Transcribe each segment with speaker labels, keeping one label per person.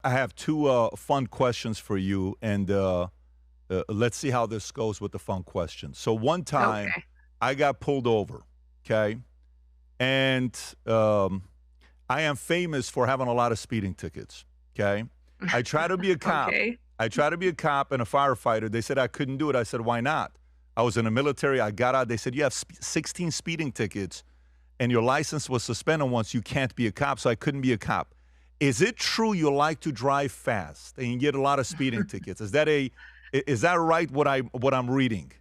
Speaker 1: I have two fun questions for you, and let's see how this goes with the fun questions. So one time,
Speaker 2: Okay.
Speaker 1: I got pulled over, okay? And I am famous for having a lot of speeding tickets, okay? I try to be a cop.
Speaker 2: Okay.
Speaker 1: I try to be a cop and a firefighter. They said I couldn't do it. I said, why not? I was in the military. I got out. They said, you have 16 speeding tickets, and your license was suspended once. You can't be a cop, so I couldn't be a cop. Is it true you like to drive fast and you get a lot of speeding tickets? Is that right? What I'm reading?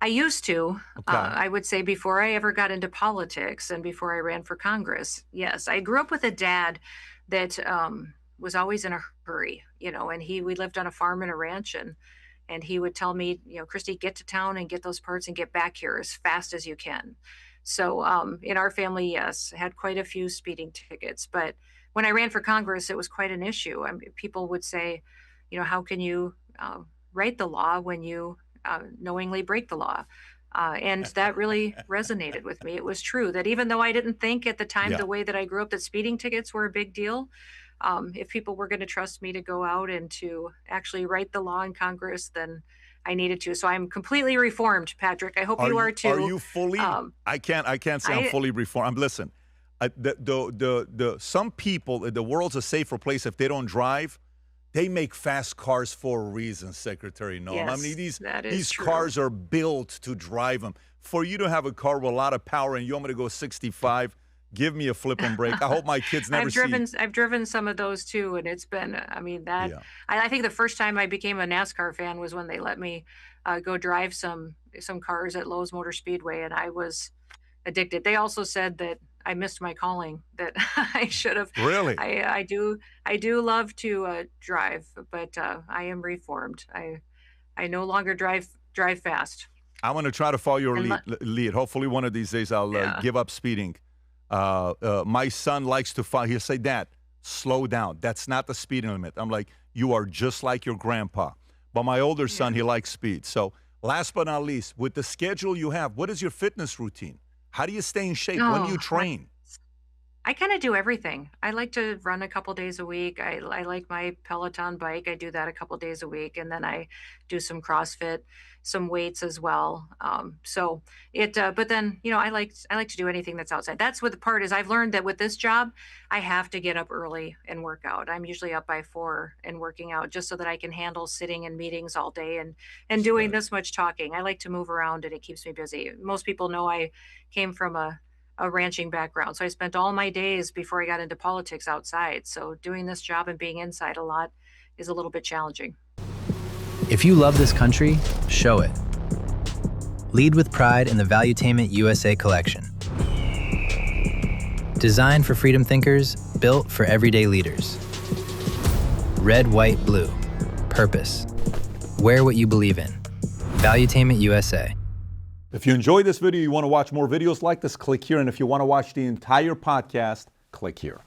Speaker 2: I used to.
Speaker 1: Okay.
Speaker 2: I would say before I ever got into politics and before I ran for Congress. Yes, I grew up with a dad that was always in a hurry, and we lived on a farm and a ranch, and he would tell me, Kristi, get to town and get those parts and get back here as fast as you can. So in our family, yes, had quite a few speeding tickets. But when I ran for Congress, it was quite an issue. I mean, people would say, how can you write the law when you knowingly break the law? And that really resonated with me. It was true that even though I didn't think at the time,
Speaker 1: Yeah.
Speaker 2: the way that I grew up, that speeding tickets were a big deal, if people were going to trust me to go out and to actually write the law in Congress, then I needed to. So I'm completely reformed, Patrick. I hope
Speaker 1: Are
Speaker 2: you
Speaker 1: you
Speaker 2: are
Speaker 1: are
Speaker 2: too.
Speaker 1: you fully?
Speaker 2: Um,
Speaker 1: I can't say I'm
Speaker 2: I
Speaker 1: fully reformed. Listen, the some people, the world's a safer place if they don't drive. They make fast cars for a reason, Secretary Noem. I mean,
Speaker 2: Yes, that is
Speaker 1: these
Speaker 2: true.
Speaker 1: cars are built to drive them. For you to have a car with a lot of power and you want me to go 65, give me a flip and brake. I hope my kids never see.
Speaker 2: I've driven some of those too, and it's been, I mean, that
Speaker 1: Yeah.
Speaker 2: I think the first time I became a NASCAR fan was when they let me go drive some cars at Lowe's Motor Speedway, and I was addicted. They also said that I missed my calling, that I should have.
Speaker 1: Really?
Speaker 2: I do love to drive, but I am reformed. I no longer drive fast.
Speaker 1: I'm going to try to follow your
Speaker 2: And
Speaker 1: lead. Hopefully, one of these days I'll
Speaker 2: yeah.
Speaker 1: give up speeding. My son likes to follow. He'll say, Dad, slow down. That's not the speeding limit. I'm like, you are just like your grandpa. But my older son,
Speaker 2: Yeah.
Speaker 1: he likes speed. So last but not least, with the schedule you have, what is your fitness routine? How do you stay in shape? When do you
Speaker 2: Oh,
Speaker 1: train?
Speaker 2: I kind of do everything. I like to run a couple days a week. I like my Peloton bike. I do that a couple days a week, and then I do some CrossFit, some weights as well. So it, but then I like to do anything that's outside. That's what the part is. I've learned that with this job, I have to get up early and work out. I'm usually up by 4 and working out just so that I can handle sitting in meetings all day and doing
Speaker 1: Right.
Speaker 2: this much talking. I like to move around and it keeps me busy. Most people know I came from a ranching background. So I spent all my days before I got into politics outside. So doing this job and being inside a lot is a little bit challenging.
Speaker 3: If you love this country, show it. Lead with pride in the Valuetainment USA collection. Designed for freedom thinkers, built for everyday leaders. Red, white, blue. Purpose. Wear what you believe in. Valuetainment USA.
Speaker 1: If you enjoyed this video, you want to watch more videos like this, click here. And if you want to watch the entire podcast, click here.